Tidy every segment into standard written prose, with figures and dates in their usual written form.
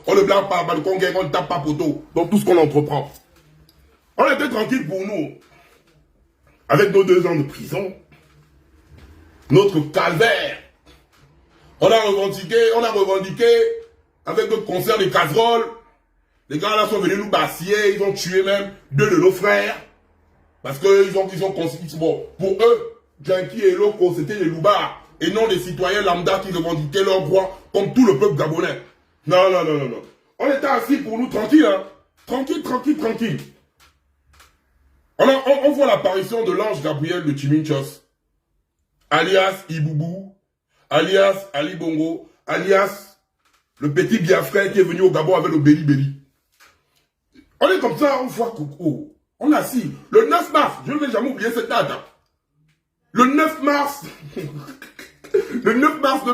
On ne blague pas, balcon gang, on ne tape pas poteau. Dans tout ce qu'on entreprend. On était tranquille pour nous. Avec nos 2 ans de prison. Notre calvaire. On a revendiqué avec notre concert des casseroles. Les gars là sont venus nous bassiller, ils ont tué même 2 de nos frères. Parce qu'ils ont considéré, bon, pour eux, Janky et Loco, c'était les loubards. Et non les citoyens lambda qui revendiquaient leurs droits comme tout le peuple gabonais. Non. On était assis pour nous tranquille, hein. Tranquille. On voit l'apparition de l'ange Gabriel de Chiminchos, alias Iboubou, alias Ali Bongo, alias le petit Biafrais qui est venu au Gabon avec le Béli. On est comme ça, on voit Coco. On est assis. Le 9 mars, je ne vais jamais oublier cette date. Hein. Le 9 mars, le 9 mars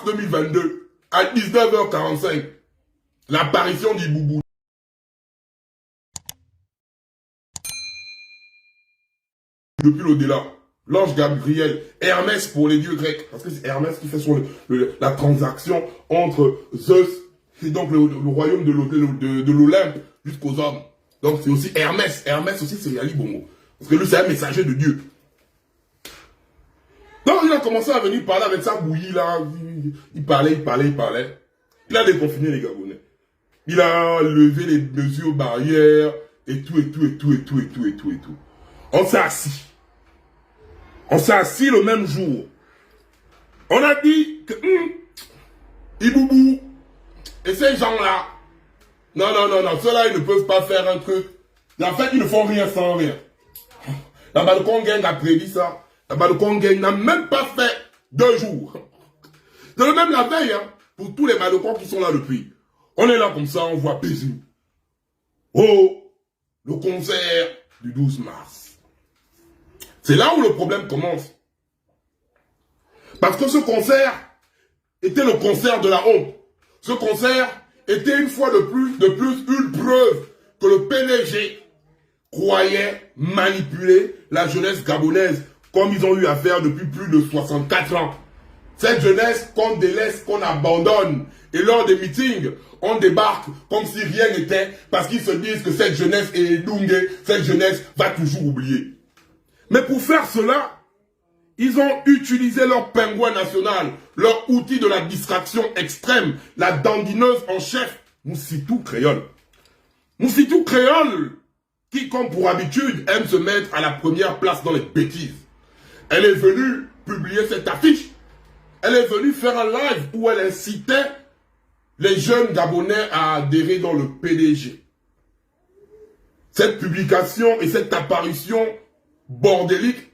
2022, à 19h45, l'apparition d'Iboubou. Depuis l'au-delà, l'ange Gabriel, Hermès pour les dieux grecs, parce que c'est Hermès qui fait la transaction entre Zeus et donc le royaume de l'Olympe jusqu'aux hommes. Donc c'est aussi Hermès. Hermès aussi c'est Ali Bongo. Parce que lui c'est un messager de Dieu. Donc il a commencé à venir parler avec sa bouillie là. Il parlait. Il a déconfiné les Gabonais. Il a levé les mesures barrières et tout. On s'est assis. On s'est assis le même jour. On a dit que Iboubou et ces gens-là, non, ceux-là, ils ne peuvent pas faire un truc. En fait, ils ne font rien sans rien. La Balcon Gang a prédit ça. La Balcon Gang n'a même pas fait 2 jours. C'est le même la veille, hein, pour tous les Balcons qui sont là depuis. On est là comme ça, on voit paisible. Oh, le concert du 12 mars. C'est là où le problème commence. Parce que ce concert était le concert de la honte. Ce concert était une fois de plus une preuve que le PDG croyait manipuler la jeunesse gabonaise comme ils ont eu à faire depuis plus de 64 ans. Cette jeunesse qu'on délaisse, qu'on abandonne. Et lors des meetings, on débarque comme si rien n'était parce qu'ils se disent que cette jeunesse est lungue, cette jeunesse va toujours oublier. Mais pour faire cela, ils ont utilisé leur pingouin national, leur outil de la distraction extrême, la dandineuse en chef, Moussitou Créole. Moussitou Créole, qui, comme pour habitude, aime se mettre à la première place dans les bêtises. Elle est venue publier cette affiche. Elle est venue faire un live où elle incitait les jeunes Gabonais à adhérer dans le PDG. Cette publication et cette apparition bordélique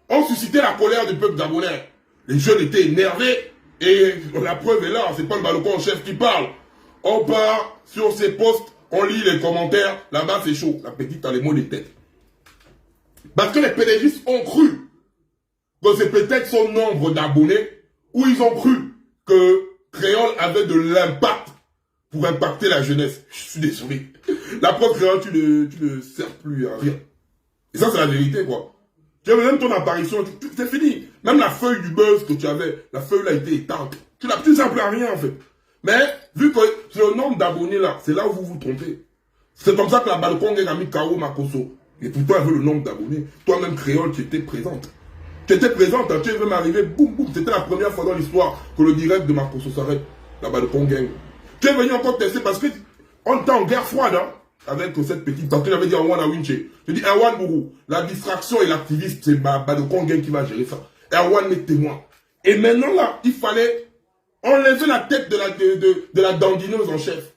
ont suscité la colère du peuple gabonais. Les jeunes étaient énervés et la preuve est là, c'est pas le balcon en chef qui parle. On part sur ses posts, on lit les commentaires, là-bas c'est chaud, la petite a les mots des têtes. Parce que les PDGistes ont cru que c'est peut-être son nombre d'abonnés ou ils ont cru que Créole avait de l'impact pour impacter la jeunesse. Je suis désolé. La preuve Créole, tu ne sers plus à rien. Et ça, c'est la vérité, quoi. Tu avais même ton apparition, c'est fini. Même la feuille du buzz que tu avais, la feuille là a été éteinte. Tu ne sers plus à rien, en fait. Mais, vu que c'est le nombre d'abonnés là, c'est là où vous vous trompez. C'est comme ça que la Balcon a mis K.O. Makoso. Et pourtant, elle veut le nombre d'abonnés. Toi-même, Créole, tu étais présente. Tu étais présente, hein, tu es m'arriver, boum, boum. C'était la première fois dans l'histoire que le direct de Makoso s'arrête. La Balcon Gang. Tu es venu encore tester parce que on était en guerre froide, hein. Avec cette petite, parce que j'avais dit Erwan à Winche. Je dis Erwan Bourou, la distraction et l'activiste, c'est Balcon Gang qui va gérer ça. Erwan est témoin. Et maintenant là, il fallait enlever la tête de la dandineuse en chef.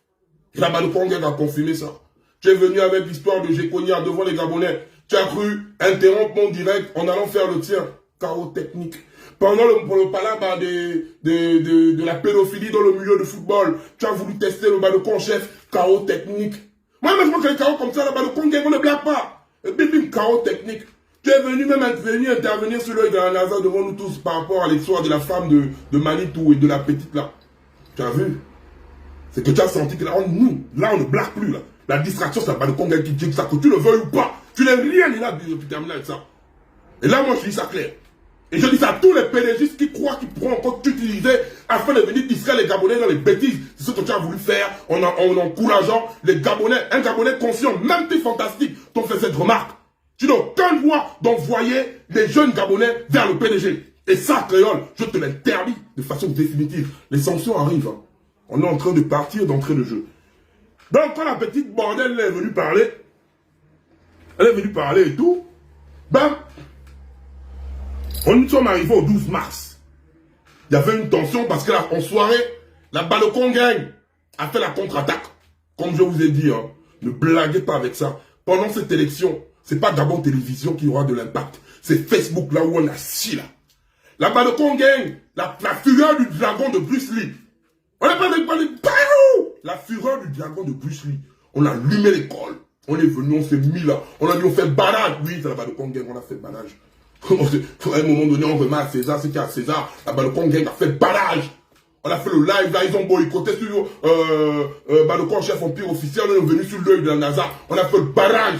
Et la Balcon Gang a confirmé ça. Tu es venu avec l'histoire de Géconia devant les Gabonais. Tu as cru interrompre mon direct en allant faire le tien. Chaos technique. Pendant le palabre de la pédophilie dans le milieu du football, tu as voulu tester le Balcon en chef. Chaos technique. Moi, même quand les chaos comme ça, là-bas, le Congo, on ne blague pas. Et bim, chaos technique. Tu es venu même intervenir sur l'œil de la NASA devant nous tous par rapport à l'histoire de la femme de Manitou et de la petite là. Tu as vu? C'est que tu as senti que là, on ne blague plus là. La distraction, c'est pas le Congo qui dit ça, que tu le veuilles ou pas. Tu n'es rien là, puis terminer avec ça. Et là, moi, je dis ça clair. Et je dis ça à tous les PDG qui croient qu'ils pourront encore t'utiliser afin de venir distraire les Gabonais dans les bêtises. C'est ce que tu as voulu faire en encourageant les Gabonais. Un Gabonais conscient, même tes fantastiques, t'ont fait cette remarque. Tu n'as aucun droit d'envoyer les jeunes Gabonais vers le PDG. Et ça, Créole, je te l'interdis de façon définitive. Les sanctions arrivent. Hein. On est en train de partir d'entrée de jeu. Donc, quand la petite bordelle elle est venue parler, et tout, ben, on sommes arrivés au 12 mars. Il y avait une tension parce que en soirée, la Balocon Gang a fait la contre-attaque. Comme je vous ai dit, hein, ne blaguez pas avec ça. Pendant cette élection, c'est pas Gabon Télévision qui aura de l'impact. C'est Facebook là où on a assis là. La Balocon Gang, la fureur du dragon de Bruce Lee. On n'a pas de la fureur du dragon de Bruce Lee. On a allumé l'école. On est venu, on s'est mis là. On a dit on fait barrage. Oui, c'est la Balocon Gang, on a fait barrage. À un moment donné, on remet à César ce qu'il y a à César. La Balocon Gang a fait barrage. On a fait le live là, ils ont boycotté sur Balocon chef empire officiel. On est venu sur l'œil de la NASA. On a fait le barrage.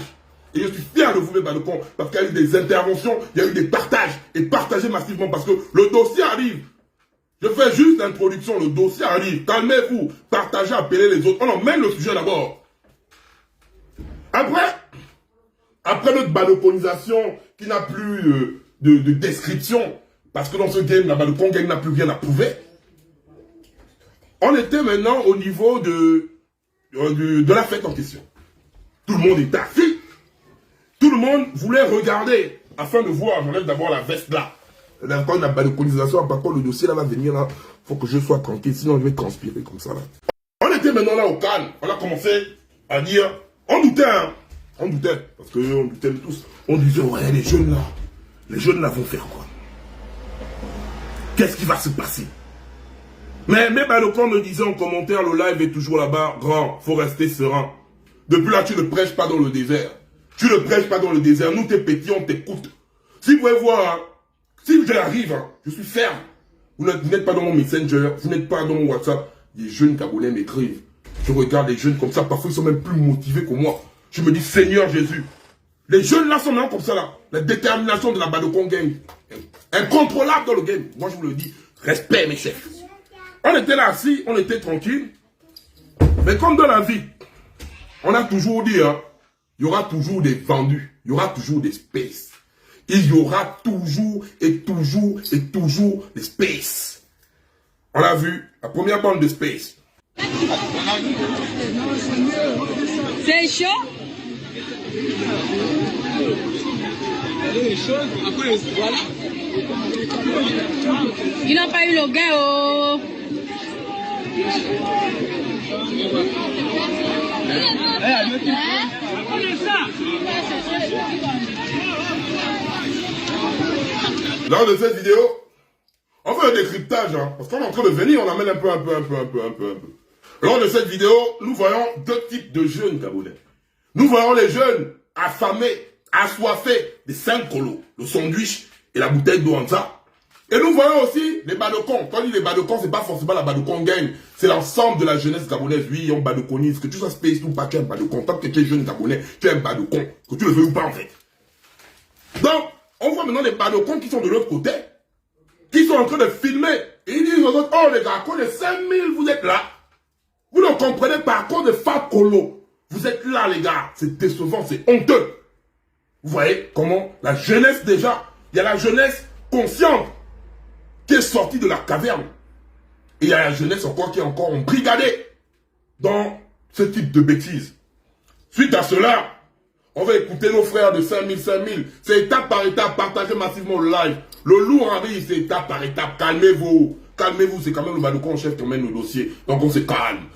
Et je suis fier de vous, mes Balocon, parce qu'il y a eu des interventions, il y a eu des partages. Et partagez massivement parce que le dossier arrive. Je fais juste l'introduction, le dossier arrive. Calmez-vous, partagez, appelez les autres. On emmène le sujet d'abord. Après notre baloconisation qui n'a plus de description, parce que dans ce game, la Balocon Gang n'a plus rien à prouver, on était maintenant au niveau de la fête en question. Tout le monde est assis. Tout le monde voulait regarder afin de voir. J'enlève d'abord la veste là. Quand il y a la baloconisation, par contre le dossier là va venir là. Il faut que je sois tranquille, sinon je vais transpirer comme ça là. On était maintenant là au calme. On a commencé à dire, on doutait, hein. On doutait, parce qu'on doutait de tous. On disait, ouais, les jeunes là vont faire quoi? Qu'est-ce qui va se passer? Mais mes Balocons me disaient en commentaire, le live est toujours là-bas, grand, faut rester serein. Depuis là, tu ne prêches pas dans le désert. Tu ne prêches pas dans le désert. Nous, t'es petits, on t'écoute. Si vous pouvez voir, hein, si j'arrive, hein, je suis ferme. Vous n'êtes pas dans mon Messenger, vous n'êtes pas dans mon WhatsApp. Les jeunes Gabonais m'écrivent. Je regarde les jeunes comme ça, parfois ils sont même plus motivés que moi. Je me dis, Seigneur Jésus. Les jeunes là sont maintenant comme ça là. La détermination de la Balocon Gang. Incontrôlable dans le game. Moi je vous le dis, respect mes chefs. On était là assis, on était tranquille. Mais comme dans la vie, on a toujours dit, hein, il y aura toujours des vendus, il y aura toujours des spaces. Il y aura toujours et toujours et toujours des spaces. On a vu la première bande de space. C'est chaud. Il n'a pas eu le gain, oh. Lors de cette vidéo, on fait un décryptage, hein, parce qu'on est en train de venir, on amène un peu. Lors de cette vidéo, nous voyons deux types de jeunes Gabonais. Nous voyons les jeunes affamés, assoiffés des 5 colos, le sandwich et la bouteille d'eau en ça. Et nous voyons aussi les Balocons. Quand on dit les Balocons, c'est pas forcément la Balocon Gang, c'est l'ensemble de la jeunesse gabonaise. Oui, on baloconise, que tu sois space ou pas, tu es un Balocon. Tant que tu es jeune Gabonais, tu es un Balocon, que tu le veux ou pas en fait. Donc, on voit maintenant les Balocons qui sont de l'autre côté, qui sont en train de filmer. Et ils disent aux autres, oh les gars, quand les 5000, vous êtes là. Vous ne comprenez pas, quand des femmes colo, vous êtes là les gars. C'est décevant, c'est honteux. Vous voyez comment la jeunesse déjà, il y a la jeunesse consciente qui est sortie de la caverne. Et il y a la jeunesse encore qui est encore embrigadée dans ce type de bêtises. Suite à cela, on va écouter nos frères de 5000. C'est étape par étape, partagez massivement le live. Le lourd arrive, c'est étape par étape. Calmez-vous. Calmez-vous, c'est quand même le Balocon chef qui emmène le dossier. Donc on se calme.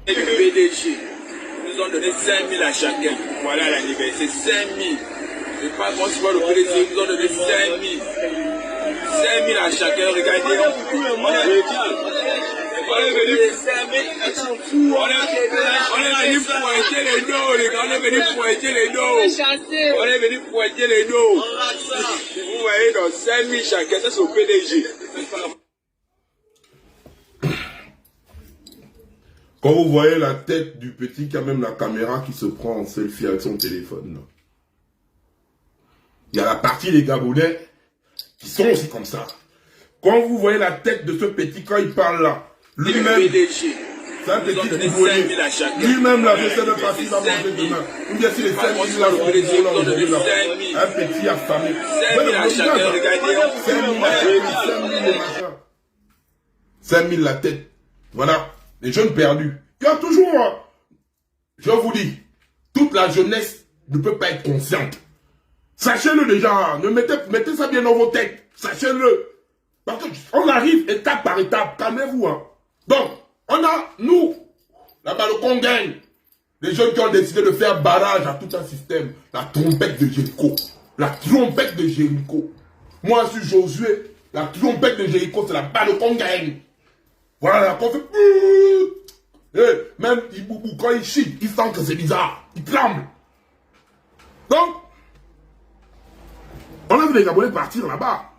Et le PDG nous ont donné 5000 à chacun. Voilà la liberté, c'est 5000. Je ne sais pas comment c'est pas le PDG, ils nous ont donné 5000. 5000 à chacun, regardez. On est venu pointer les dos, les gars. On est venu pointer les dos. On est venu pointer les dos. Vous voyez, donc 5000 chacun, ça c'est au PDG. Quand vous voyez la tête du petit qui a même la caméra qui se prend en selfie avec son téléphone. il y a la partie des Gabonais qui sont aussi comme ça. Quand vous voyez la tête de ce petit, quand il parle là, lui-même, c'est un petit Congolais. Lui-même, là, je sais même pas s'il va manger demain. Ou bien si les 5 000 là, le Congo, là, aujourd'hui, là, un petit affamé. 5 000 la tête. Voilà. Les jeunes perdus. Il y a toujours, je vous dis, toute la jeunesse ne peut pas être consciente. Sachez-le déjà. Mettez ça bien dans vos têtes. Sachez-le. Parce qu'on arrive étape par étape. Calmez-vous. Hein. Donc, on a, nous, là-bas, le Congo gagne. Les jeunes qui ont décidé de faire barrage à tout un système. La trompette de Jéricho. La trompette de Jéricho. Moi, je suis Josué. La trompette de Jéricho, c'est là-bas, le Congo gagne. Voilà, qu'on fait... même Iboubou, quand il chie, il sent que c'est bizarre. Il tremble. Donc, on a vu les Gabonais partir là-bas.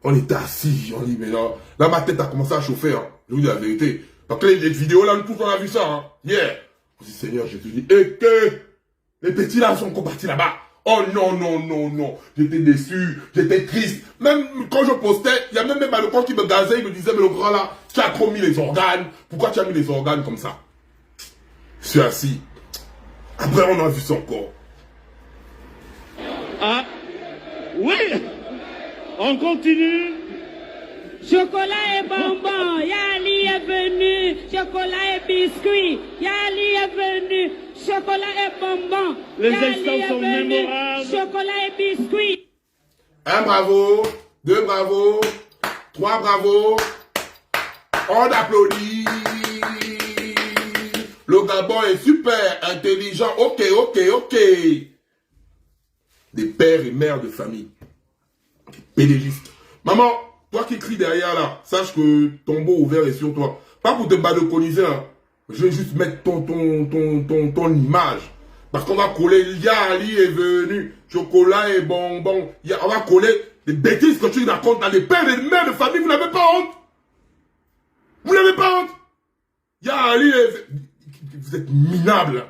On était assis, on dit, mais là, ma tête a commencé à chauffer. Hein. Je vous dis la vérité. Parce que les vidéos là, nous tous on a vu ça. Hein. Hier, on dit, Seigneur, je te dis, et que les petits là sont encore partis là-bas. Oh non, non, non, non. J'étais déçu, j'étais triste. Même quand je postais, il y a même mes balcons qui me gazaient, ils me disaient, mais le grand là, tu as trop mis les organes. Pourquoi tu as mis les organes comme ça? Je suis assis. Après, on a vu ça encore. Ah, oui. On continue. Chocolat et bonbons, Yali est venu. Chocolat et biscuits, Yali est venu. Chocolat et bonbons, Les Yali instants est sont venu. mémorables. Chocolat et biscuits. 1 bravo, 2 bravo, 3 bravo. On applaudit. Le Gabon est super intelligent. Ok, ok, ok. Des pères et mères de famille. Des pédégistes. Maman, toi qui cries derrière là, sache que ton beau ouvert est sur toi. Pas pour te badoconiser, hein. Je vais juste mettre ton image. Parce qu'on va coller, Yali est venu, chocolat et bonbons. On va coller des bêtises que tu racontes dans les pères et les mères de famille. Vous n'avez pas honte? Vous n'avez pas honte? Yali est venu. Vous êtes minable.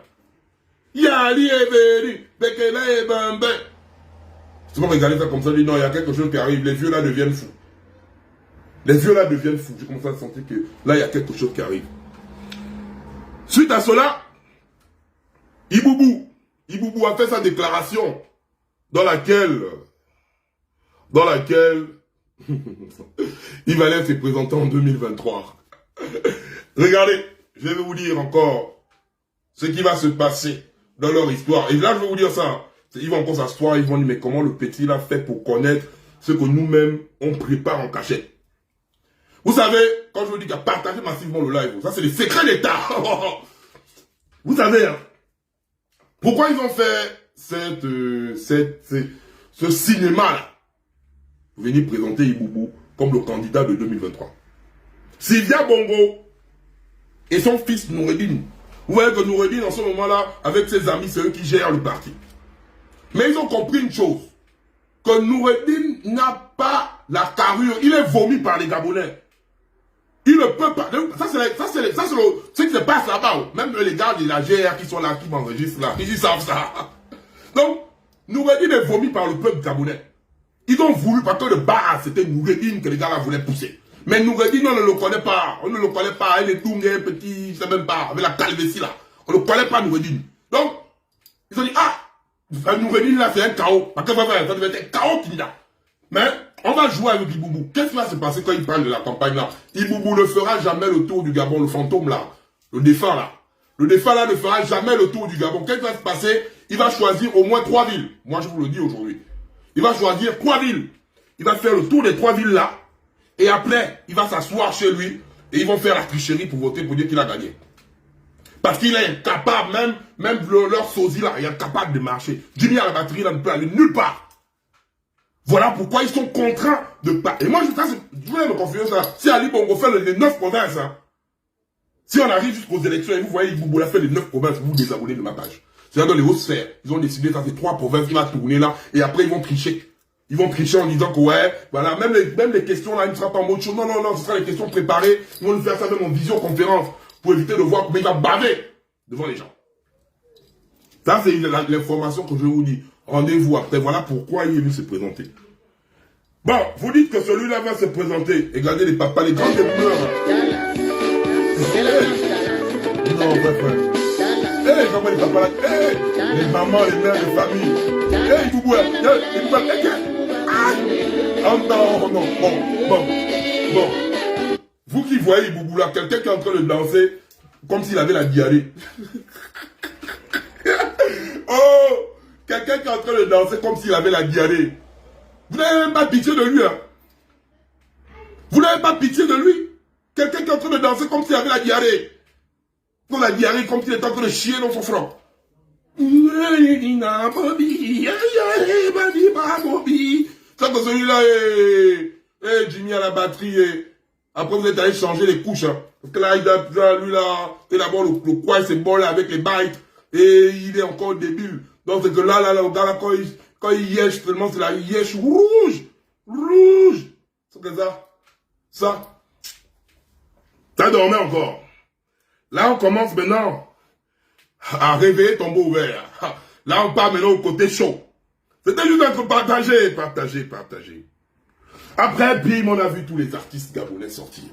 Yali est venu, Bekele et Bambin. C'est comme regarder ça comme ça, dit non, il y a quelque chose qui arrive. Les vieux là deviennent fous. Les vieux là deviennent fous. Je commence à sentir que là, il y a quelque chose qui arrive. Suite à cela, Iboubou a fait sa déclaration dans laquelle il va aller se présenter en 2023. Regardez, je vais vous dire encore ce qui va se passer dans leur histoire. Et là, je vais vous dire ça. Ils vont encore s'asseoir, ils vont dire, mais comment le petit l'a fait pour connaître ce que nous-mêmes, on prépare en cachette. Vous savez, quand je vous dis qu'il y a partagé massivement le live, ça c'est les secrets d'État. Vous savez, hein, pourquoi ils ont fait ce cinéma-là? Vous venez présenter Iboubou comme le candidat de 2023. Sylvia Bongo et son fils Noureddine. Vous voyez que Noureddine, en ce moment-là, avec ses amis, c'est eux qui gèrent le parti. Mais ils ont compris une chose, que Noureddine n'a pas la carrure, il est vomi par les Gabonais. Il ne peut pas. Ça c'est ce qui se passe là-bas. Même les gars de la GR qui sont là, qui m'enregistrent là, ils savent ça. Donc, Noureddine est vomi par le peuple gabonais. Ils ont voulu, parce que le bas, c'était Noureddine que les gars là voulaient pousser. Mais Noureddine, on ne le connaît pas. On ne le connaît pas. Il est tout bien petit, je sais même pas, avec la calvétie là. On ne connaît pas Noureddine. Donc, ils ont dit, ah, Noureddine là, c'est un chaos. Parce que ça devait être un chaos qu'il y a. Mais, on va jouer avec Iboubou. Qu'est-ce qui va se passer quand il parle de la campagne là? Iboubou ne fera jamais le tour du Gabon, le fantôme là. Le défunt là. Le défunt là ne fera jamais le tour du Gabon. Qu'est-ce qui va se passer? Il va choisir au moins 3 villes. Moi, je vous le dis aujourd'hui. Il va choisir 3 villes. Il va faire le tour des 3 villes là. Et après, il va s'asseoir chez lui. Et ils vont faire la tricherie pour voter pour dire qu'il a gagné. Parce qu'il est incapable, même leur sosie là, il est incapable de marcher. Jimmy à la batterie là ne peut aller nulle part. Voilà pourquoi ils sont contraints de pas. Et moi, je voulais me confier ça. Si Ali Bongo fait les 9 provinces, hein, si on arrive jusqu'aux élections et vous voyez Iboubou a fait les 9 provinces, vous désabonnez de ma page. C'est-à-dire dans les hautes sphères. Ils ont décidé, ça c'est 3 provinces, il va tourner là, et après ils vont tricher. Ils vont tricher en disant que ouais, voilà, même les questions là, il ne sera pas en mode chaud. Non, non, non, ce sera les questions préparées. Ils vont nous faire ça même en visioconférence pour éviter de voir comment il va baver devant les gens. Ça, c'est l'information que je vous dis. Rendez-vous après. Voilà pourquoi il est venu se présenter. Bon, vous dites que celui-là va se présenter. Et regardez les papas, les grands débouleurs. Non, frère. Hey, comment les papas là? Hey, les mamans, les mères, les familles. Hey, Boubou, oh non, non, bon. Vous qui voyez Boubou là, quelqu'un qui est en train de danser comme s'il avait la diarrhée. Oh, quelqu'un qui est en train de danser comme s'il avait la diarrhée. Vous n'avez même pas pitié de lui, hein. Vous n'avez pas pitié de lui. Quelqu'un qui est en train de danser comme s'il avait la diarrhée. Dans la diarrhée, comme s'il était en train de chier dans son front. Ça que celui-là est Jimmy à la batterie. Après, vous êtes allé changer les couches. Hein. Parce que là, lui là, c'est d'abord le coin, c'est bon là avec les bites. Et il est encore débile. Donc c'est que là, le gars là, quand il yèche, tellement c'est la yèche rouge. Rouge. C'est que ça dormait encore. Là, on commence maintenant à réveiller ton beau ouvert. Là, on part maintenant au côté chaud. C'était juste entre partager. Après, bim, on a vu tous les artistes gabonais sortir.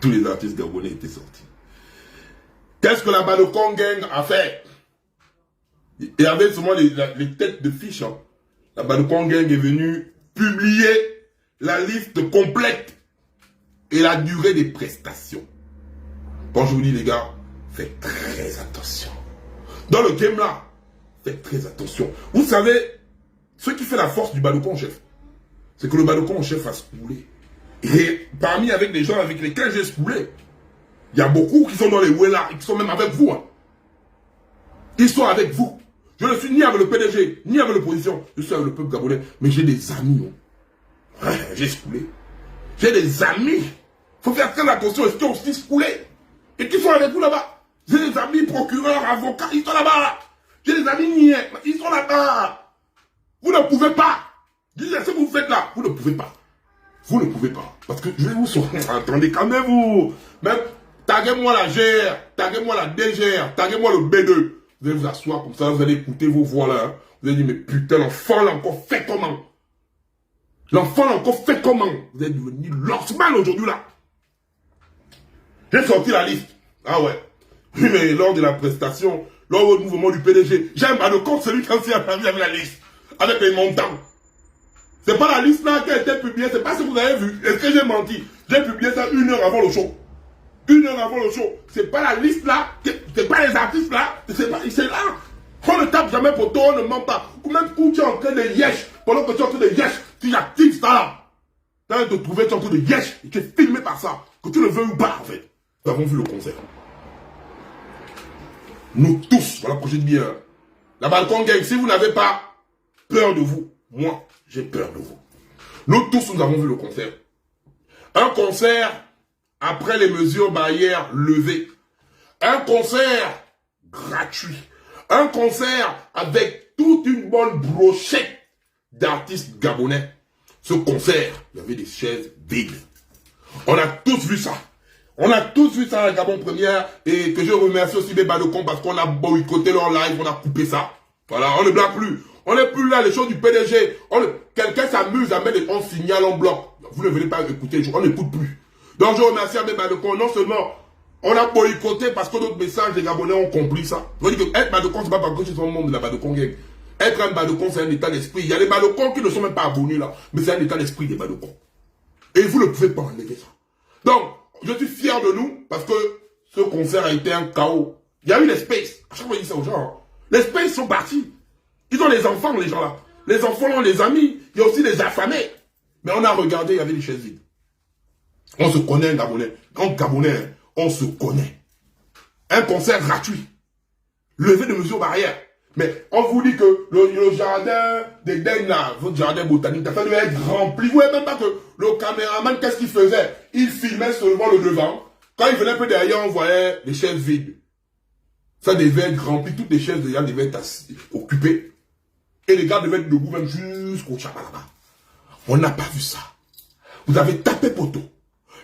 Tous les artistes gabonais étaient sortis. Qu'est-ce que la Badokon Gang a fait? Il y avait seulement les têtes de fiches. Hein. La Badokon Gang est venue publier la liste complète et la durée des prestations. Quand je vous dis, les gars, faites très attention. Dans le game là, faites très attention. Vous savez, ce qui fait la force du Badokon chef, c'est que le Badokon chef a spoulé. Et parmi avec les gens avec lesquels j'ai spoulé, il y a beaucoup qui sont dans les Wella et qui sont même avec vous. Hein. Ils sont avec vous. Je ne suis ni avec le PDG, ni avec l'opposition. Je suis avec le peuple gabonais. Mais j'ai des amis. Hein. Ouais, j'ai spoulé. J'ai des amis. Il faut faire très attention. Ils sont aussi spoulés. Et qui sont avec vous là-bas. J'ai des amis procureurs, avocats. Ils sont là-bas. J'ai des amis niais. Ils sont là-bas. Vous ne pouvez pas. Dites ce que vous faites là. Vous ne pouvez pas. Vous ne pouvez pas. Parce que je vais vous sortir. Attendez, calmez-vous. Même, taguez-moi la GR, taguez-moi la DGR, taguez-moi le B2. Vous allez vous asseoir comme ça, vous allez écouter vos voix là. Hein. Vous allez dire, mais putain, l'enfant l'a encore fait comment? L'enfant l'a encore fait comment? Vous allez devenir l'orsman aujourd'hui là. J'ai sorti la liste. Ah ouais. Oui, mais lors de la prestation, lors du mouvement du PDG, j'ai un Badokon, celui qui a aussi apparu avec la liste. Avec les montants. C'est pas la liste là qui a été publiée, c'est pas ce que vous avez vu. Est-ce que j'ai menti? J'ai publié ça 1 heure avant le show. 1 heure avant le show. C'est pas la liste là, c'est pas les artistes là, c'est là. On ne tape jamais pour toi, on ne ment pas. Ou même où tu es en train de yesh, pendant que tu es en train de yesh, tu actives ça là. Tu as de trouver, tu es en train de yesh, et tu es filmé par ça. Que tu le veux ou pas en fait. Nous avons vu le concert. Nous tous, voilà pourquoi je dis bien. La Badokon Gang, si vous n'avez pas peur de vous, moi, j'ai peur de vous. Nous tous, nous avons vu le concert. Un concert après les mesures barrières levées. Un concert gratuit. Un concert avec toute une bonne brochette d'artistes gabonais. Ce concert, il y avait des chaises vides. On a tous vu ça. On a tous vu ça à la Gabon Première. Et que je remercie aussi les Badokon parce qu'on a boycotté leur live, on a coupé ça. Voilà, on ne blague plus. On n'est plus là, les choses du PDG. Quelqu'un s'amuse à mettre des on signale en bloc. Vous ne venez pas écouter, on n'écoute plus. Donc je remercie à mes Badokon. Non seulement on a boycotté parce que d'autres messages des Gabonais ont compris ça. Je veux dire que être Badokon, c'est pas parce que je suis un membre de la Badokon Gang. Être un Badokon, c'est un état d'esprit. Il y a des Badokon qui ne sont même pas abonnés là. Mais c'est un état d'esprit des Badokon. Et vous ne pouvez pas enlever ça. Donc, je suis fier de nous parce que ce concert a été un chaos. Il y a eu les Space. À chaque fois, je dis ça aux gens. Les Space sont partis. Ils ont les enfants, les gens là. Les enfants ont les amis. Il y a aussi les affamés. Mais on a regardé, il y avait des chaises vides. On se connaît, un Gabonais. En Gabonais, on se connaît. Un concert gratuit. Levé de mesures barrières. Mais on vous dit que le jardin des Deng là, votre jardin botanique, ça devait être rempli. Vous voyez même pas que le caméraman, qu'est-ce qu'il faisait? Il filmait seulement le devant. Quand il venait un peu derrière, on voyait les chaises vides. Ça devait être rempli. Toutes les chaises déjà devaient être occupées. Et les gars devaient être debout même jusqu'au chapa là-bas. On n'a pas vu ça. Vous avez tapé poteau.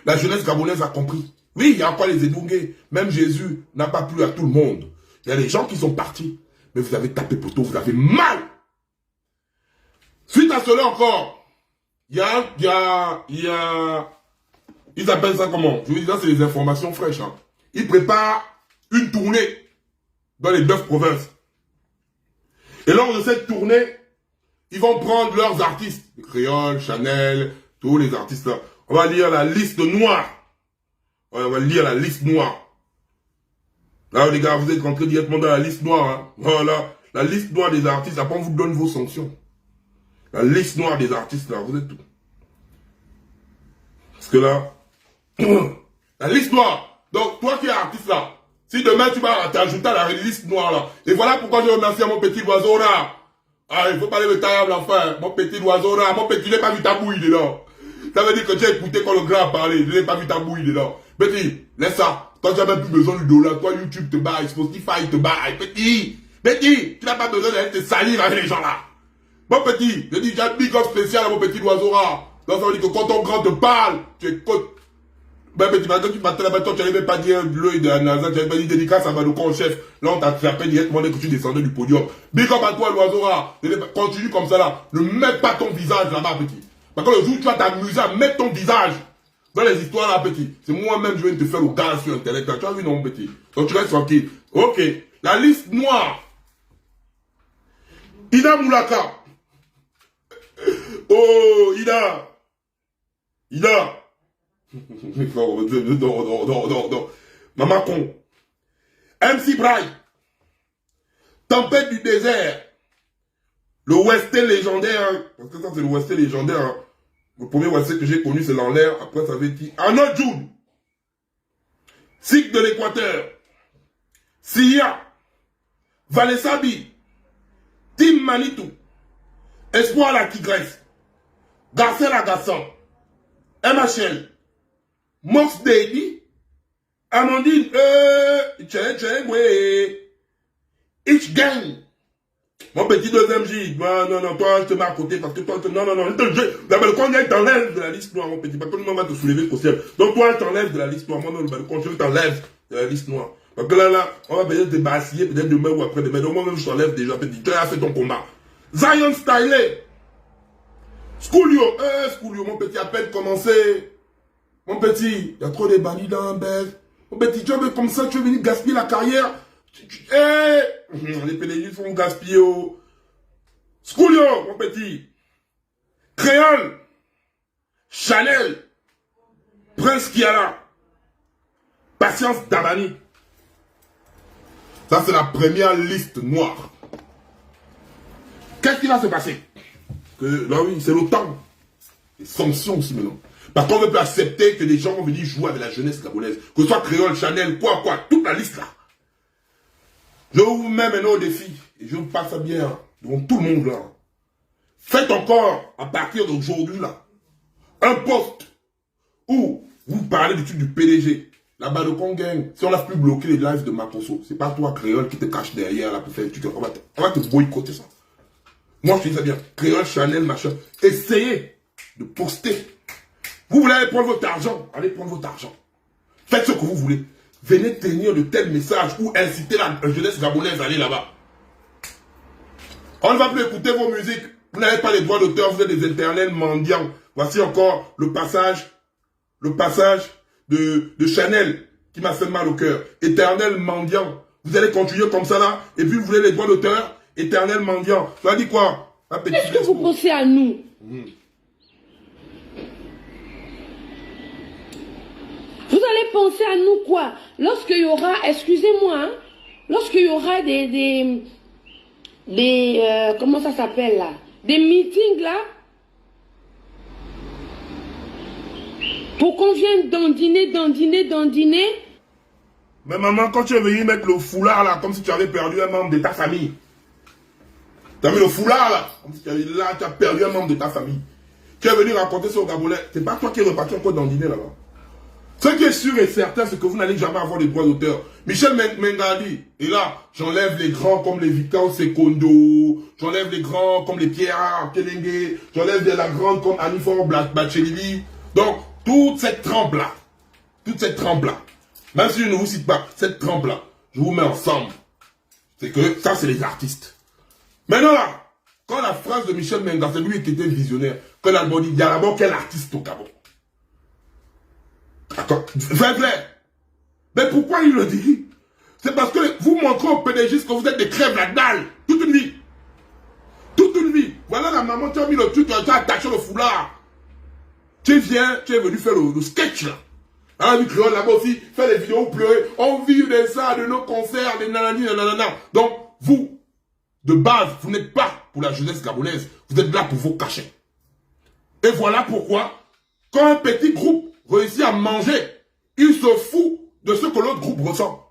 La jeunesse gabonaise a compris. Oui, il y a encore les Edungé. Même Jésus n'a pas plu à tout le monde. Il y a des gens qui sont partis. Mais vous avez tapé poteau, vous avez mal. Suite à cela encore, il y a, ils appellent ça comment? Je vous dis, ça c'est les informations fraîches. Hein. Ils préparent une tournée dans les 9 provinces. Et lors de cette tournée, ils vont prendre leurs artistes. Créole, Chanel, tous les artistes là. On va lire la liste noire. On va lire la liste noire. Là, les gars, vous êtes rentrés directement dans la liste noire. Hein. Voilà. La liste noire des artistes. Après, on vous donne vos sanctions. La liste noire des artistes, là. Vous êtes tout. Parce que là... la liste noire. Donc, toi qui es artiste, là. Si demain, tu vas t'ajouter à la liste noire, là. Et voilà pourquoi je remercie à mon petit oiseau, là. Ah, il faut parler de taillable, enfin. Mon petit oiseau, là. Mon petit, je n'ai pas vu ta bouille dedans. Ça veut dire que tu as écouté quand le grand a parlé. Je n'ai pas vu ta bouille dedans. Petit, laisse ça. Toi, tu n'as même plus besoin du dollar. Toi, YouTube te baille. Spotify te baille. Petit, tu n'as pas besoin d'aller te salir avec les gens là. Mon petit, je dis, j'ai un big up spécial à mon petit oiseau rare. Donc, ça veut dire que quand ton grand te parle, tu écoutes. Ben, petit, maintenant, tu m'attends là-bas, tu n'avais pas dit l'œil de la NASA, tu n'avais pas dit dédicace à Badoukon, chef. Là, on t'a frappé directement dès que tu descendais du podium. Big up à toi, l'oiseau rare. Continue comme ça là. Ne mets pas ton visage là-bas, petit. Parce que le jour où tu vas t'amuser à mettre ton visage dans les histoires là, petit, c'est moi-même, je vais te faire le gars sur Internet. Là. Tu as vu, non, petit? Donc, tu restes tranquille. Ok. La liste noire. Ida Moulaka. Oh, Ida. Non. Maman con. MC Braille. Tempête du désert. Le Westel légendaire. Parce que ça, c'est le Westel légendaire. Hein. Le premier Westel que j'ai connu, c'est l'Enlair. Après, ça avait été Arnaud Jude. Cycle de l'Équateur. Sia. Valessabi. Tim Manitou. Espoir la Tigresse. Garcel Agassan. MHL. Mox Daily. Amandine. Itch Gang. Mon petit deuxième J. Non, toi, je te mets à côté parce que toi, non. Le balcon, il t'enlève de la liste noire, mon petit. Parce que nous, on va te soulever au ciel. Donc, toi, je t'enlève de la liste noire. Moi, non, le balcon, je t'enlève de la liste noire. Parce que là, on va peut-être te bassiller, peut-être demain ou après-demain. Donc, moi-même, je t'enlève déjà, petit. Tu as fait ton combat. Zion Stylé. Schoolio, mon petit, à peine commencé. Mon petit, il y a trop de bandits dans un bel. Mon petit, tu veux comme ça, tu veux venir gaspiller la carrière. Les PDG sont gaspillés. Schoolio, mon petit. Créole. Chanel. Prince Kiala. Patience Damani. Ça, c'est la première liste noire. Qu'est-ce qui va se passer? Là, oui, c'est l'OTAN. Les sanctions aussi maintenant. Parce qu'on ne peut plus accepter que des gens vont venir jouer avec la jeunesse gabonaise. Que ce soit Créole, Chanel, quoi, toute la liste là. Je vous mets maintenant au défi. Et je vous passe ça bien devant tout le monde là. Faites encore, à partir d'aujourd'hui là, un post où vous parlez du truc du PDG. La Badoukon Gang, si on n'a plus bloqué les lives de Makosso, c'est pas toi Créole qui te cache derrière là pour faire du truc. On va te boycotter ça. Moi je te dis ça bien. Créole, Chanel, machin. Essayez de poster. Vous voulez aller prendre votre argent, allez prendre votre argent. Faites ce que vous voulez. Venez tenir de tels messages ou inciter la jeunesse gabonaise à aller là-bas. On ne va plus écouter vos musiques. Vous n'avez pas les droits d'auteur, vous êtes des éternels mendiants. Voici encore le passage de Chanel qui m'a fait mal au cœur. Éternel mendiant. Vous allez continuer comme ça là, et puis vous voulez les droits d'auteur, éternel mendiant. Ça dit quoi? Qu'est-ce que vous pensez à nous? Vous allez penser à nous quoi? Lorsqu'il y aura, excusez-moi, hein, lorsqu'il y aura des comment ça s'appelle là? Des meetings là? Pour qu'on vienne dandiner. Mais maman, quand tu es venu mettre le foulard là, comme si tu avais perdu un membre de ta famille. Tu as mis le foulard là, comme si tu as perdu un membre de ta famille. Tu es venu raconter ça au Gabonais. C'est pas toi qui es reparti encore dandiner là-bas. Ce qui est sûr et certain, c'est que vous n'allez jamais avoir les droits d'auteur. Michel Mengadi, et là, j'enlève les grands comme les Victor Sekondo, j'enlève les grands comme les Pierre Kelenge, j'enlève la grande comme Anifor Bachelili. Donc, toute cette trempe-là, même si je ne vous cite pas, cette trempe-là, je vous mets ensemble. C'est que ça, c'est les artistes. Maintenant là, quand la phrase de Michel Menga, c'est lui qui était visionnaire, quand l'album dit, il y a d'abord quel artiste au Gabon? D'accord. Mais pourquoi il le dit? C'est parce que vous montrez au PDG que vous êtes des crèves la dalle. Toute une vie. Toute une vie. Voilà la maman, tu as mis le truc, tu as attaché le foulard. Tu viens, tu es venu faire le sketch là. Ah, lui, créole là-bas aussi, faire des vidéos pleurer. On vit de ça, de nos concerts, des nanani, nanana. Donc, vous, de base, vous n'êtes pas pour la jeunesse gabonaise. Vous êtes là pour vos cachets. Et voilà pourquoi, quand un petit groupe réussit à manger, il se fout de ce que l'autre groupe ressent.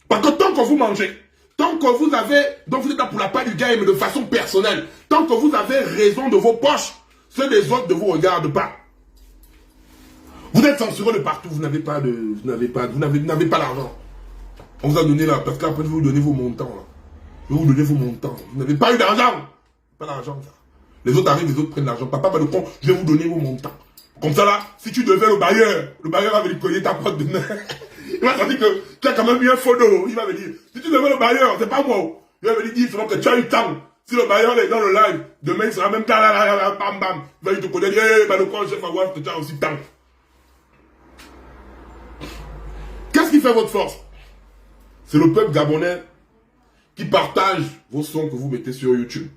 Parce que tant que vous mangez, tant que vous avez, donc vous êtes là pour la part du game, mais de façon personnelle, tant que vous avez raison de vos poches, ceux des autres ne vous regardent pas. Vous êtes censuré de partout, vous n'avez pas l'argent. On vous a donné là, parce qu'après vous donnez vos montants là. Je vais vous donner vos montants. Vous n'avez pas eu d'argent. Pas d'argent ça. Les autres arrivent, les autres prennent l'argent. Papa, pas de con, je vais vous donner vos montants. Comme ça là, si tu devais le bailleur va venir cogner ta porte de main. Il va te dire que tu as quand même eu un faux dos. Il va me dire, si tu devais le bailleur, c'est pas moi. Il va me dire seulement que tu as eu temps. Si le bailleur est dans le live, demain il sera même là, bam bam. Il va te connaître, bah le con, chef, va voir que tu as aussi temps. Qu'est-ce qui fait votre force? C'est le peuple gabonais qui partage vos sons que vous mettez sur YouTube.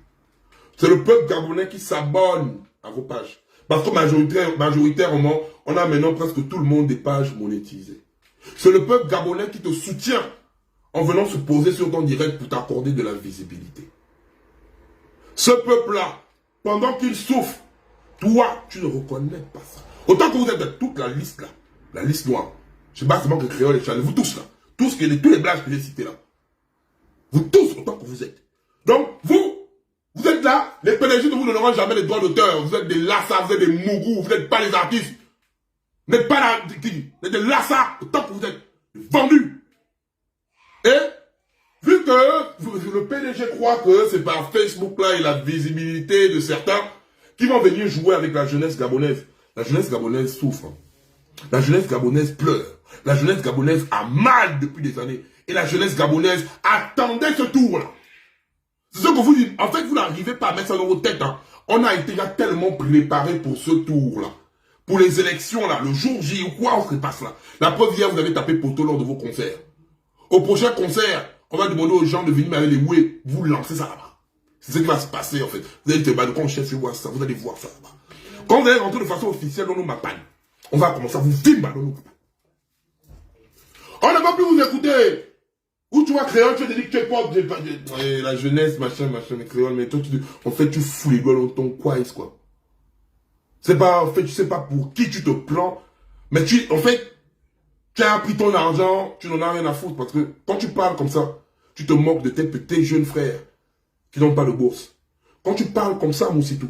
C'est le peuple gabonais qui s'abonne à vos pages. Parce que majoritairement, on a maintenant presque tout le monde des pages monétisées. C'est le peuple gabonais qui te soutient en venant se poser sur ton direct pour t'accorder de la visibilité. Ce peuple-là, pendant qu'il souffre, toi, tu ne reconnais pas ça. Autant que vous êtes de toute la liste là, la liste noire. Je ne sais pas seulement que créole et Chanel, vous tous là, tous les blagues que j'ai cités là. Vous tous, autant que vous êtes. Donc, vous êtes là, les PDG ne vous donneront jamais les droits d'auteur. Vous êtes des lassas, vous êtes des mougous, vous n'êtes pas les artistes. Vous n'êtes pas là, vous êtes des lassas, autant que vous êtes vendus. Et, vu que le PDG croit que c'est par Facebook là et la visibilité de certains qui vont venir jouer avec la jeunesse gabonaise. La jeunesse gabonaise souffre. La jeunesse gabonaise pleure. La jeunesse gabonaise a mal depuis des années. Et la jeunesse gabonaise attendait ce tour-là. C'est ce que vous dites. En fait, vous n'arrivez pas à mettre ça dans vos têtes. Hein. On a été là tellement préparé pour ce tour-là. Pour les élections, là, le jour J ou quoi, on se passe là. La preuve, hier, vous avez tapé poteau lors de vos concerts. Au prochain concert, on va demander aux gens de venir avec les ouais, vous lancez ça là-bas. C'est ce qui va se passer, en fait. Vous allez dire, bah, quand chef voir ça, vous allez voir ça là-bas. Quand vous allez rentrer de façon officielle dans nos mapanes, on va commencer à vous filmer dans nos mapanes. On ne va plus vous écouter. Où tu vois créole, tu te dis que tu es pas la jeunesse, machin, les créoles, mais toi, en fait, tu fous les gueules dans ton coin, quoi. C'est pas, en fait, tu sais pas pour qui tu te prends, mais en fait, tu as pris ton argent, tu n'en as rien à foutre, parce que quand tu parles comme ça, tu te moques de tes jeunes frères qui n'ont pas de bourse. Quand tu parles comme ça, Moussitou,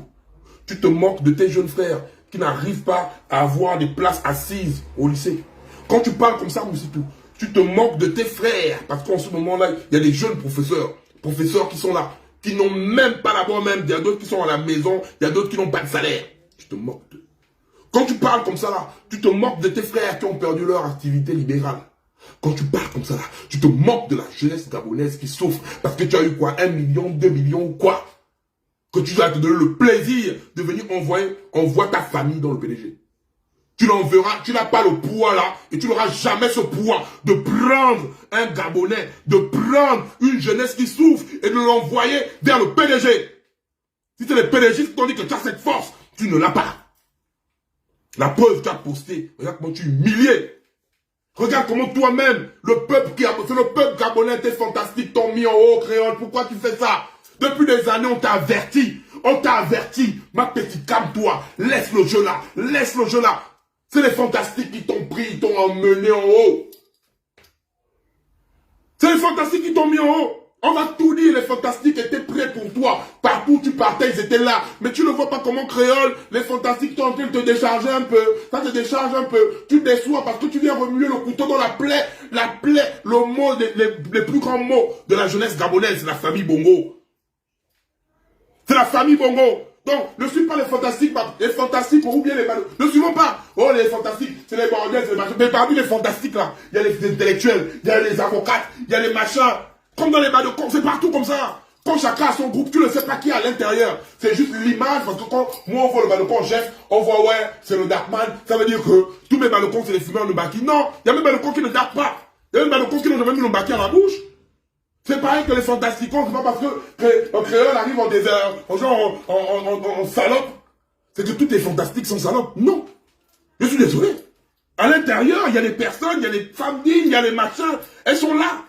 tu te moques de tes jeunes frères qui n'arrivent pas à avoir des places assises au lycée. Quand tu parles comme ça, Moussitou, tu te moques de tes frères, parce qu'en ce moment-là, il y a des jeunes professeurs qui sont là, qui n'ont même pas d'abord même, il y a d'autres qui sont à la maison, il y a d'autres qui n'ont pas de salaire. Tu te moques d'eux. Quand tu parles comme ça là, tu te moques de tes frères qui ont perdu leur activité libérale. Quand tu parles comme ça là, tu te moques de la jeunesse gabonaise qui souffre, parce que tu as eu quoi, 1 million, 2 millions ou quoi? Que tu dois te donner le plaisir de venir envoyer ta famille dans le PDG. Tu l'enverras, tu n'as pas le poids là, et tu n'auras jamais ce poids de prendre un Gabonais, de prendre une jeunesse qui souffre et de l'envoyer vers le PDG. Si c'est les PDG qui t'ont dit que tu as cette force, tu ne l'as pas. La preuve, tu as posté, regarde comment tu es humilié. Regarde comment toi-même, c'est le peuple gabonais, t'es fantastique, t'ont mis en haut, créole, pourquoi tu fais ça? Depuis des années, on t'a averti, ma petite, calme-toi, laisse le jeu là. C'est les fantastiques qui t'ont pris, ils t'ont emmené en haut. C'est les fantastiques qui t'ont mis en haut. On va tout dire, les fantastiques étaient prêts pour toi. Partout où tu partais, ils étaient là. Mais tu ne vois pas comment créole, les fantastiques sont en train de te décharger un peu. Ça te décharge un peu. Tu déçois parce que tu viens remuer le couteau dans la plaie, le mot, les plus grands mots de la jeunesse gabonaise, c'est la famille Bongo. C'est la famille Bongo. Donc, ne suis pas les fantastiques ou bien les malheureux. Ne suivons pas. Oh, les fantastiques, c'est les bordels, c'est les machins. Mais parmi les fantastiques là, il y a les intellectuels, il y a les avocats, il y a les machins. Comme dans les balcons, c'est partout comme ça. Quand chacun a son groupe, tu ne sais pas qui est à l'intérieur. C'est juste l'image, parce que quand moi on voit le balcon chef, on voit ouais, c'est le Darkman. Ça veut dire que tous mes balcons c'est les fumeurs de Baki. Non, il y a même balcons qui ne dark pas. Il y a même balcons qui n'ont jamais mis le Baki à la bouche. C'est pareil que les fantasticons, c'est pas parce que un créole arrive en désert, en salope. C'est que tous les fantastiques sont salopes. Non. Je suis désolé. À l'intérieur, il y a des personnes, il y a des femmes dignes, il y a des machins. Elles sont là.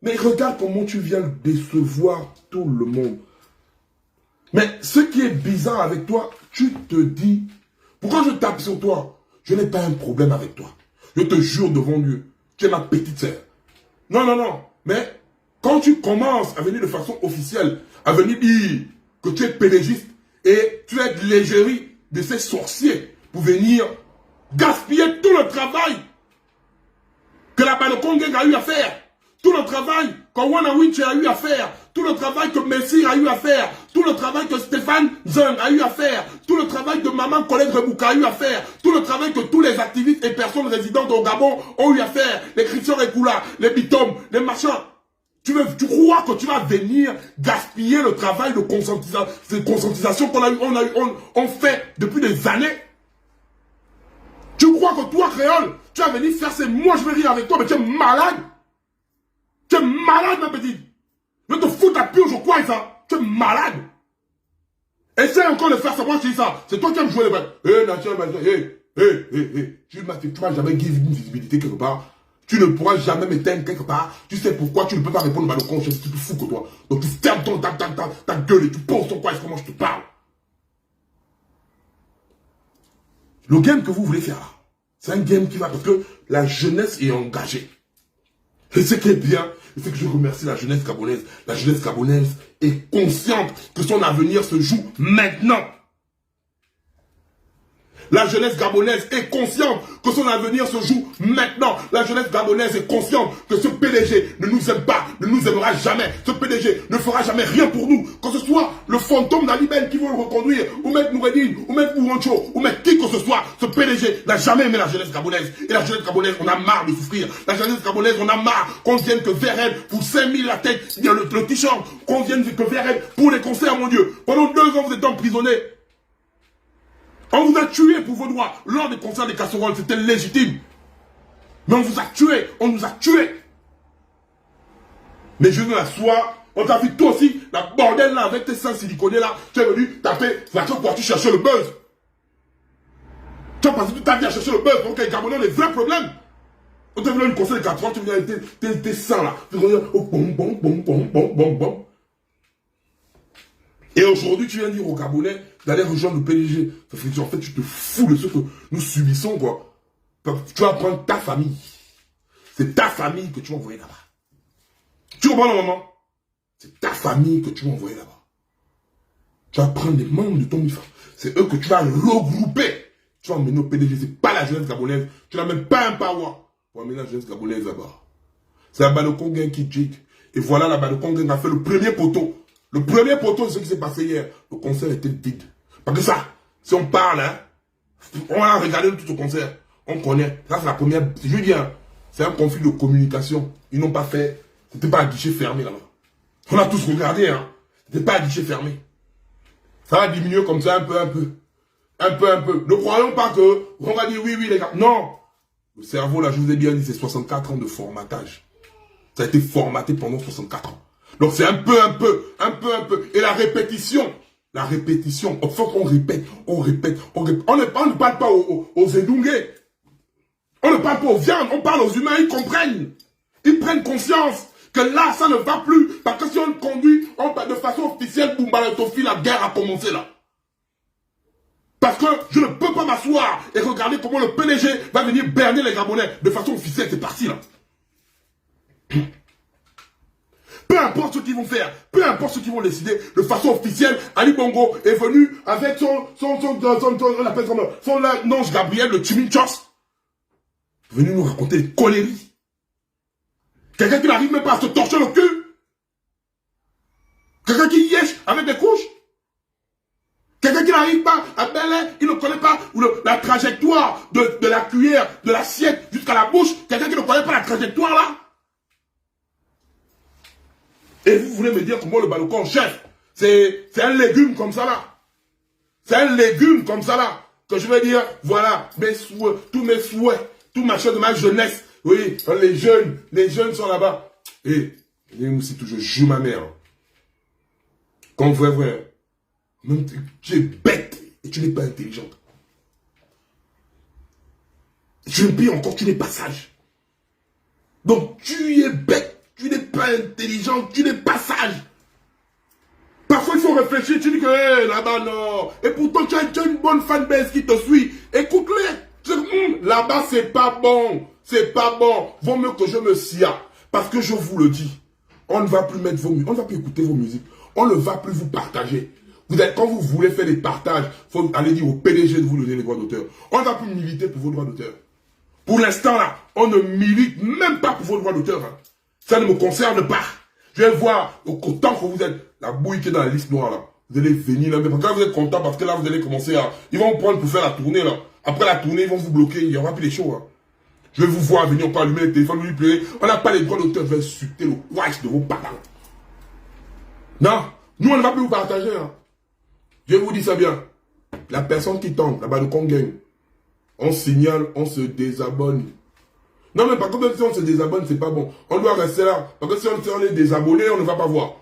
Mais regarde comment tu viens décevoir tout le monde. Mais ce qui est bizarre avec toi, tu te dis, pourquoi je tape sur toi? Je n'ai pas un problème avec toi. Je te jure devant Dieu, tu es ma petite sœur. Non, non, non. Mais quand tu commences à venir de façon officielle, à venir dire que tu es pédégiste et tu es l'égérie de ces sorciers pour venir gaspiller tout le travail que la Balokongeng a eu à faire, tout le travail que Wanawitch a eu à faire, tout le travail que Messire a eu à faire, tout le travail que Stéphane Zeng a eu à faire, tout le travail que Maman Colette Rebouka a eu à faire, tout le travail que tous les activistes et personnes résidentes au Gabon ont eu à faire, les Christian Rekula, les Bitom, les machins. Tu crois que tu vas venir gaspiller le travail de conscientisation qu'on fait depuis des années? Tu crois que toi, créole, tu vas venir faire ces... Moi, je vais rire avec toi, mais tu es malade. Tu es malade, ma petite. Je te fous ta purge au coin, ça. Tu es malade. Essaye encore de faire ça. Moi, je dis ça. C'est toi qui aimes jouer les balles. Tu m'as jamais give une visibilité quelque part. Tu ne pourras jamais m'éteindre quelque part. Tu sais pourquoi tu ne peux pas répondre à balcon. Je suis plus fou que toi. Donc tu fermes ta gueule et tu penses ton coin. Comment je te parle. Le game que vous voulez faire là, c'est un game qui va, parce que la jeunesse est engagée. Et ce qui est bien, c'est que je remercie la jeunesse gabonaise. La jeunesse gabonaise est consciente que son avenir se joue maintenant. La jeunesse gabonaise est consciente que son avenir se joue maintenant. La jeunesse gabonaise est consciente que ce PDG ne nous aime pas, ne nous aimera jamais. Ce PDG ne fera jamais rien pour nous. Que ce soit le fantôme d'Ali Ben qui veut le reconduire, ou mettre Noureddine, ou mettre Mourancho, ou mettre qui que ce soit, ce PDG n'a jamais aimé la jeunesse gabonaise. Et la jeunesse gabonaise, on a marre de souffrir. La jeunesse gabonaise, on a marre qu'on vienne que vers elle pour 5000 la tête, le t-shirt, qu'on vienne que vers elle pour les concerts, mon Dieu. Pendant 2 ans, vous êtes emprisonnés. On vous a tué pour vos droits. Lors des concerts des casseroles, c'était légitime. Mais on vous a tué. On nous a tués. Mais je veux la soie. On t'a vu toi aussi, la bordel là, avec tes seins siliconés là. Tu es venu taper la chose pour tu chercher le buzz. Tu as passé toute ta vie à chercher le buzz. Donc les Gabonais ont des vrais problèmes. On t'a vu là, le concert des 4 ans, tu viens avec tes seins là. Tu viens oh, bon, bon, bon, bon, bon, bon, bon. Et aujourd'hui, tu viens dire aux Gabonais d'aller rejoindre le PDG. Ça fait que, en fait, tu te fous de ce que nous subissons, quoi. Tu vas prendre ta famille. C'est ta famille que tu vas envoyer là-bas. Tu comprends le moment? C'est ta famille que tu vas envoyer là-bas. Tu vas prendre les membres de ton MIFA. C'est eux que tu vas regrouper. Tu vas emmener au PDG. C'est pas la jeunesse gabonaise. Tu n'as même pas un power pour emmener la jeunesse gabonaise là-bas. C'est la Balokongeng qui jig. Et voilà, la Balokongeng a fait le premier poteau. Le premier poteau, c'est ce qui s'est passé hier. Le concert était vide. Parce que ça, si on parle, hein, on a regardé tout le concert. On connaît. Ça, c'est la première. Je veux dire, c'est un conflit de communication. Ils n'ont pas fait. C'était pas un guichet fermé là-bas. On a tous regardé, hein. C'était pas un guichet fermé. Ça va diminuer comme ça un peu. Ne croyons pas que on va dire oui, les gars. Non. Le cerveau, là, je vous ai bien dit, c'est 64 ans de formatage. Ça a été formaté pendant 64 ans. Donc c'est un peu. Et la répétition. Au fond, on répète. On ne parle pas aux Zedungés. On ne parle pas aux viandes. On parle aux humains. Ils comprennent. Ils prennent conscience que là, ça ne va plus. Parce que si on conduit de façon officielle, Boumbala-Tofi, la guerre a commencé là. Parce que je ne peux pas m'asseoir et regarder comment le PDG va venir berner les Gabonais. De façon officielle, c'est parti là. Peu importe ce qu'ils vont faire, peu importe ce qu'ils vont décider, de façon officielle, Ali Bongo est venu avec son ange Gabriel, le Chimichos, venu nous raconter des conneries. Quelqu'un qui n'arrive même pas à se torcher le cul. Quelqu'un qui yèche avec des couches. Quelqu'un qui n'arrive pas à Belay, il ne connaît pas la trajectoire de la cuillère, de l'assiette jusqu'à la bouche. Quelqu'un qui ne connaît pas la trajectoire là. Et vous voulez me dire comment le Balocon, chef, c'est un légume comme ça là. C'est un légume comme ça là. Que je vais dire, voilà, mes souhaits, tous mes souhaits, tout machin de ma jeunesse. Oui, les jeunes sont là-bas. Et c'est toujours, je jure ma mère. Quand vrai, même tu es bête et tu n'es pas intelligente. Je ne prie encore, tu n'es pas sage. Donc tu es bête, tu n'es pas intelligent, tu n'es pas sage. Parfois il faut réfléchir, tu dis que là-bas non. Et pourtant tu as une bonne fanbase qui te suit. Écoute-les. Là-bas c'est pas bon. C'est pas bon. Vaut mieux que je me sia. Parce que je vous le dis, on ne va plus mettre vos musiques, on ne va plus écouter vos musiques. On ne va plus vous partager. Quand vous voulez faire des partages, il faut aller dire au PDG de vous donner les droits d'auteur. On ne va plus militer pour vos droits d'auteur. Pour l'instant là, on ne milite même pas pour vos droits d'auteur. Hein. Ça ne me concerne pas. Je vais voir, autant que vous êtes, la bouille qui est dans la liste noire là, vous allez venir là, mais parce que là vous êtes content parce que là vous allez commencer à... Ils vont vous prendre pour faire la tournée là. Après la tournée, ils vont vous bloquer, il n'y aura plus les shows. Hein. Je vais vous voir venir, on peut allumer le téléphone, lui pleurer. On n'a pas les droits d'auteur, je vais insulter le watch de vos parents. Non, nous on ne va plus vous partager. Hein. Je vous dis ça bien. La personne qui tombe, là-bas de Congagne, on signale, on se désabonne. Non mais par contre, si on se désabonne, c'est pas bon. On doit rester là. Parce que si on est désabonné, on ne va pas voir.